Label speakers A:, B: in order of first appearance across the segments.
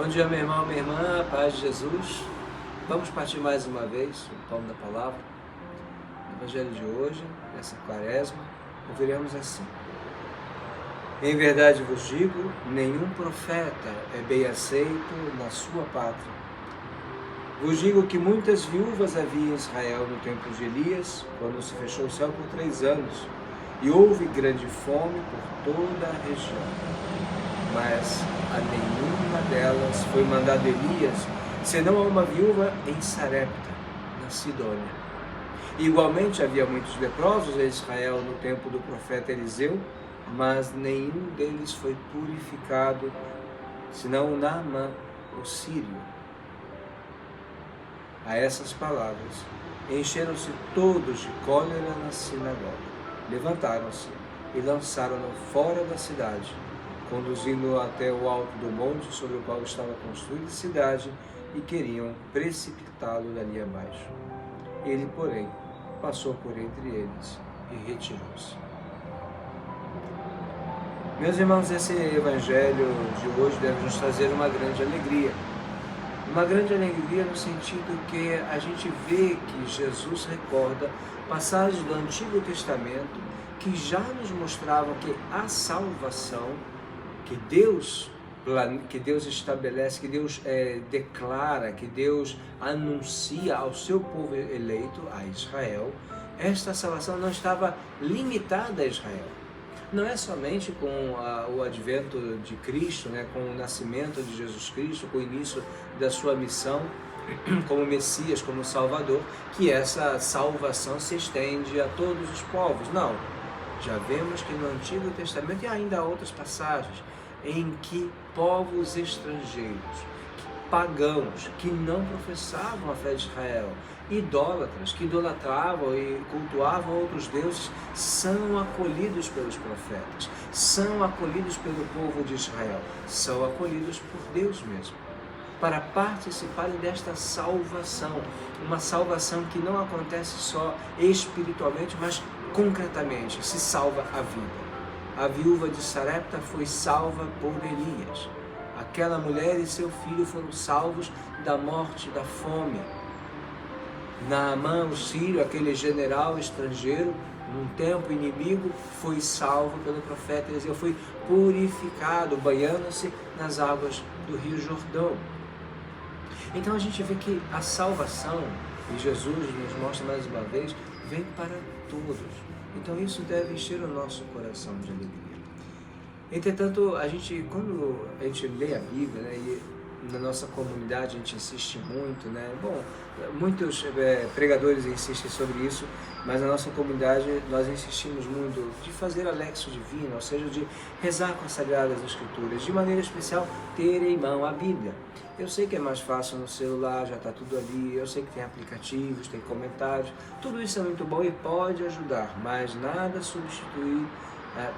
A: Bom dia, meu irmão, minha irmã, paz de Jesus. Vamos partir mais uma vez o pão da palavra. No Evangelho de hoje, nessa quaresma, ouviremos assim: Em verdade vos digo, nenhum profeta é bem aceito na sua pátria. Vos digo que muitas viúvas havia em Israel no tempo de Elias, quando se fechou o céu por 3 anos, e houve grande fome por toda a região. Mas a nenhuma delas foi mandado Elias, senão a uma viúva em Sarepta, na Sidônia. Igualmente havia muitos leprosos em Israel no tempo do profeta Eliseu, mas nenhum deles foi purificado, senão Naamã, o sírio. A essas palavras, encheram-se todos de cólera na sinagoga. Levantaram-se e lançaram-no fora da cidade, conduzindo-o até o alto do monte sobre o qual estava construída a cidade, e queriam precipitá-lo dali abaixo. Ele, porém, passou por entre eles e retirou-se. Meus irmãos, esse evangelho de hoje deve nos trazer uma grande alegria. Uma grande alegria no sentido que a gente vê que Jesus recorda passagens do Antigo Testamento que já nos mostravam que a salvação que Deus estabelece, que Deus declara, que Deus anuncia ao seu povo eleito, a Israel, esta salvação não estava limitada a Israel. Não é somente com o advento de Cristo, com o nascimento de Jesus Cristo, com o início da sua missão como Messias, como Salvador, que essa salvação se estende a todos os povos. Não. Já vemos que no Antigo Testamento e ainda há outras passagens em que povos estrangeiros, pagãos, que não professavam a fé de Israel, idólatras, que idolatravam e cultuavam outros deuses, são acolhidos pelos profetas, são acolhidos pelo povo de Israel, são acolhidos por Deus mesmo, para participarem desta salvação, uma salvação que não acontece só espiritualmente, mas concretamente, se salva a vida. A viúva de Sarepta foi salva por Elias. Aquela mulher e seu filho foram salvos da morte, da fome. Naamã, o sírio, aquele general estrangeiro, num tempo inimigo, foi salvo pelo profeta Eliseu, foi purificado, banhando-se nas águas do Rio Jordão. Então a gente vê que a salvação, e Jesus nos mostra mais uma vez, vem para todos. Então isso deve encher o nosso coração de alegria. Entretanto, quando a gente lê a Bíblia, e na nossa comunidade a gente insiste muito, muitos pregadores insistem sobre isso, mas na nossa comunidade nós insistimos muito de fazer a Lexio Divina, ou seja, de rezar com as Sagradas Escrituras, de maneira especial ter em mão a Bíblia. Eu sei que é mais fácil no celular, já está tudo ali, eu sei que tem aplicativos, tem comentários, tudo isso é muito bom e pode ajudar, mas nada substitui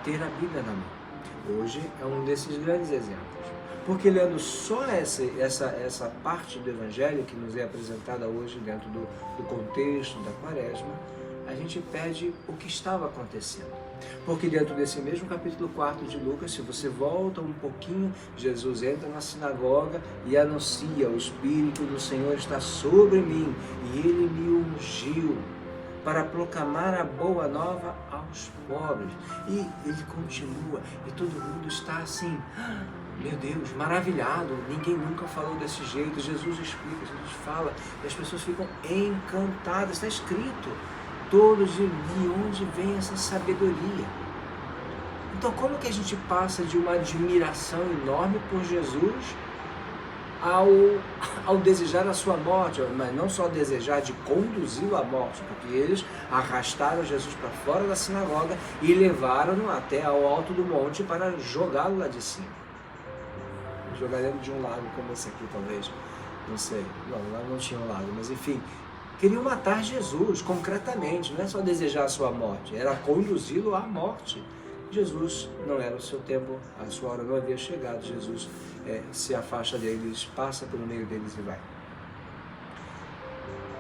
A: ter a Bíblia na mão. Hoje é um desses grandes exemplos, porque lendo só essa parte do Evangelho que nos é apresentada hoje dentro do contexto da Quaresma, a gente perde o que estava acontecendo. Porque dentro desse mesmo capítulo 4 de Lucas, se você volta um pouquinho, Jesus entra na sinagoga e anuncia: o Espírito do Senhor está sobre mim e Ele me ungiu para proclamar a boa nova aos pobres. E ele continua, e todo mundo está assim, meu Deus, maravilhado, ninguém nunca falou desse jeito. Jesus explica, Jesus fala, e as pessoas ficam encantadas. Está escrito, todos de onde vem essa sabedoria. Então como que a gente passa de uma admiração enorme por Jesus ao desejar a sua morte, mas não só desejar, de conduzi-lo à morte, porque eles arrastaram Jesus para fora da sinagoga e levaram-no até ao alto do monte para jogá-lo lá de cima. Jogar dentro de um lago como esse aqui, talvez, não sei, não, lá não tinha um lago, mas enfim, queriam matar Jesus concretamente, não é só desejar a sua morte, era conduzi-lo à morte. Jesus não era o seu tempo, a sua hora não havia chegado. Jesus se afasta deles, passa pelo meio deles e vai.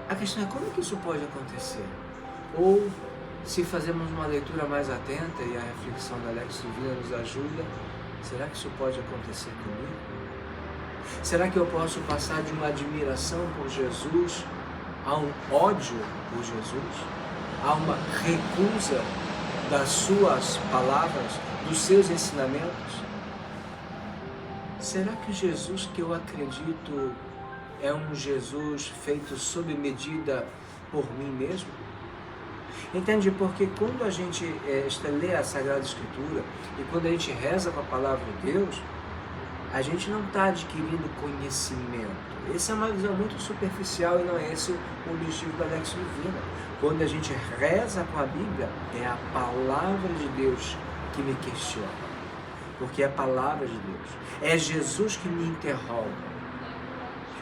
A: A questão é como que isso pode acontecer? Ou, se fazemos uma leitura mais atenta e a reflexão da Lexio Divina nos ajuda, será que isso pode acontecer comigo? Será que eu posso passar de uma admiração por Jesus a um ódio por Jesus? A uma recusa das suas palavras, dos seus ensinamentos? Será que o Jesus que eu acredito é um Jesus feito sob medida por mim mesmo? Entende? Porque quando a gente lê a Sagrada Escritura e quando a gente reza com a Palavra de Deus, a gente não está adquirindo conhecimento. Essa é uma visão muito superficial e não é esse o objetivo da Lexio Divina. Quando a gente reza com a Bíblia, é a Palavra de Deus que me questiona. Porque é a Palavra de Deus. É Jesus que me interroga.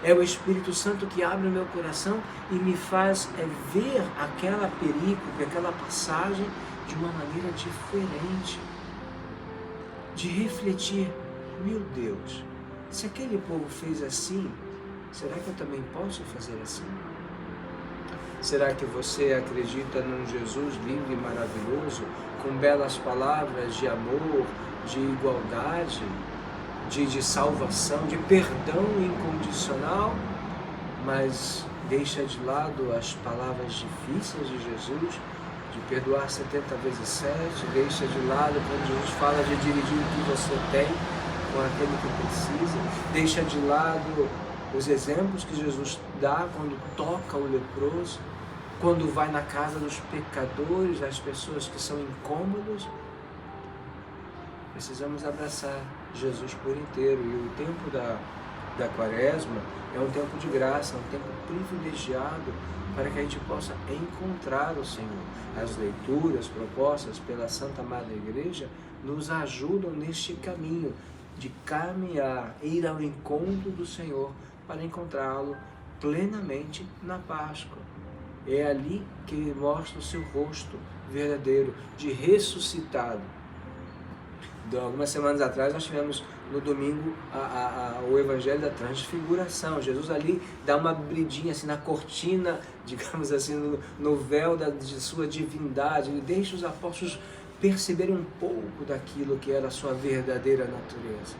A: É o Espírito Santo que abre o meu coração e me faz ver aquela perícope, aquela passagem de uma maneira diferente. De refletir, meu Deus, se aquele povo fez assim, será que eu também posso fazer assim? Será que você acredita num Jesus lindo e maravilhoso, com belas palavras de amor, de igualdade, de salvação, de perdão incondicional, mas deixa de lado as palavras difíceis de Jesus, de perdoar 70 vezes 7, deixa de lado quando Jesus fala de dividir o que você tem com aquele que precisa, deixa de lado os exemplos que Jesus dá quando toca o leproso, quando vai na casa dos pecadores, das pessoas que são incômodas. Precisamos abraçar Jesus por inteiro, e o tempo da Quaresma é um tempo de graça, é um tempo privilegiado para que a gente possa encontrar o Senhor. As leituras propostas pela Santa Madre Igreja nos ajudam neste caminho de caminhar, ir ao encontro do Senhor para encontrá-lo plenamente na Páscoa. É ali que ele mostra o seu rosto verdadeiro, de ressuscitado. Algumas semanas atrás nós tivemos no domingo o Evangelho da Transfiguração. Jesus ali dá uma abridinha assim na cortina, digamos assim, no véu de sua divindade. Ele deixa os apóstolos perceberem um pouco daquilo que era a sua verdadeira natureza.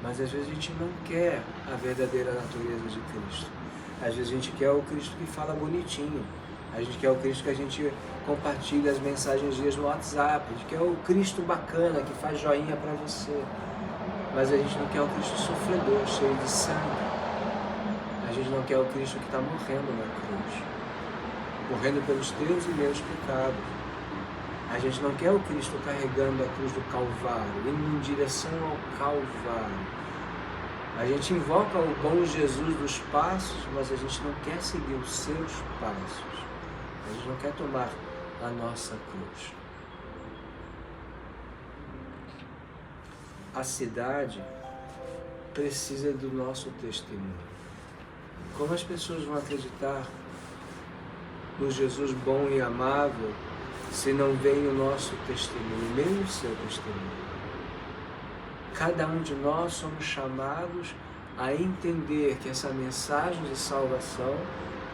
A: Mas às vezes a gente não quer a verdadeira natureza de Cristo. Às vezes a gente quer o Cristo que fala bonitinho. A gente quer o Cristo que a gente compartilha as mensagens dias no WhatsApp. A gente quer o Cristo bacana, que faz joinha para você. Mas a gente não quer o Cristo sofredor, cheio de sangue. A gente não quer o Cristo que está morrendo na cruz. Morrendo pelos teus e meus pecados. A gente não quer o Cristo carregando a cruz do Calvário, indo em direção ao Calvário. A gente invoca o bom Jesus dos passos, mas a gente não quer seguir os seus passos. A gente não quer tomar a nossa cruz. A cidade precisa do nosso testemunho. Como as pessoas vão acreditar no Jesus bom e amável se não vem o nosso testemunho, nem o seu testemunho? Cada um de nós somos chamados a entender que essa mensagem de salvação,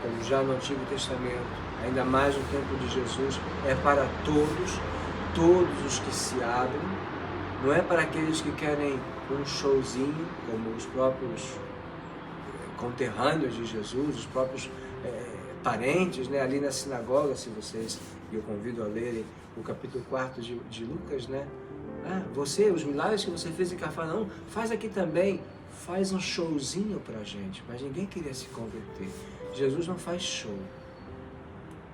A: como já no Antigo Testamento, ainda mais no tempo de Jesus, é para todos os que se abrem, não é para aqueles que querem um showzinho, como os próprios conterrâneos de Jesus, os próprios parentes, né, ali na sinagoga, se vocês, eu convido a lerem o capítulo 4 de Lucas, né? Você, os milagres que você fez em Cafarnaum, faz aqui também, faz um showzinho pra gente, mas ninguém queria se converter. Jesus não faz show,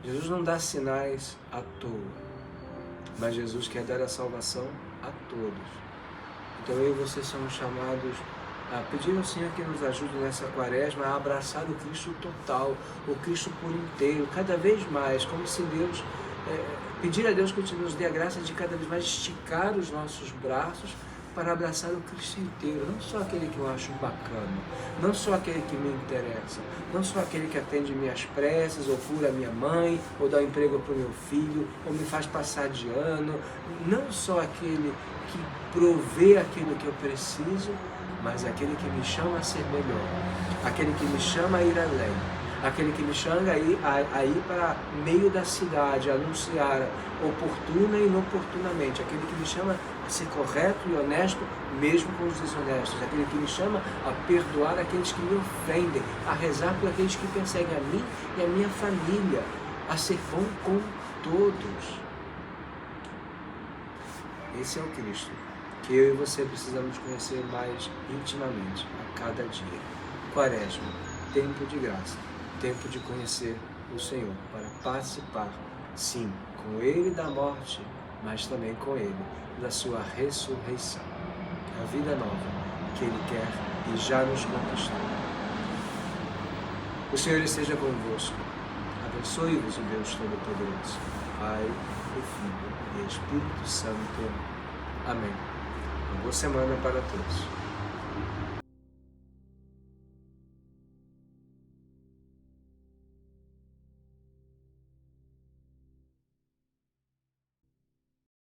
A: Jesus não dá sinais à toa, mas Jesus quer dar a salvação a todos. Então eu e você somos chamados a pedir ao Senhor que nos ajude nessa Quaresma a abraçar o Cristo total, o Cristo por inteiro, cada vez mais, como se Deus... pedir a Deus que nos dê a graça de cada vez mais esticar os nossos braços para abraçar o Cristo inteiro, não só aquele que eu acho bacana, não só aquele que me interessa, não só aquele que atende minhas preces, ou cura minha mãe, ou dá um emprego para o meu filho, ou me faz passar de ano, não só aquele que provê aquilo que eu preciso, mas aquele que me chama a ser melhor, aquele que me chama a ir além, aquele que me chama a ir para meio da cidade, a anunciar oportuna e inoportunamente, aquele que me chama a ser correto e honesto, mesmo com os desonestos, aquele que me chama a perdoar aqueles que me ofendem, a rezar por aqueles que perseguem a mim e a minha família, a ser bom com todos. Esse é o Cristo que eu e você precisamos conhecer mais intimamente a cada dia. Quaresma, tempo de graça, tempo de conhecer o Senhor, para participar, sim, com Ele da morte, mas também com Ele da sua ressurreição. A vida nova que Ele quer e já nos conquistou. O Senhor esteja convosco. Abençoe-vos o Deus Todo-Poderoso, Pai, o Filho e Espírito Santo. Amém. Uma boa semana para todos.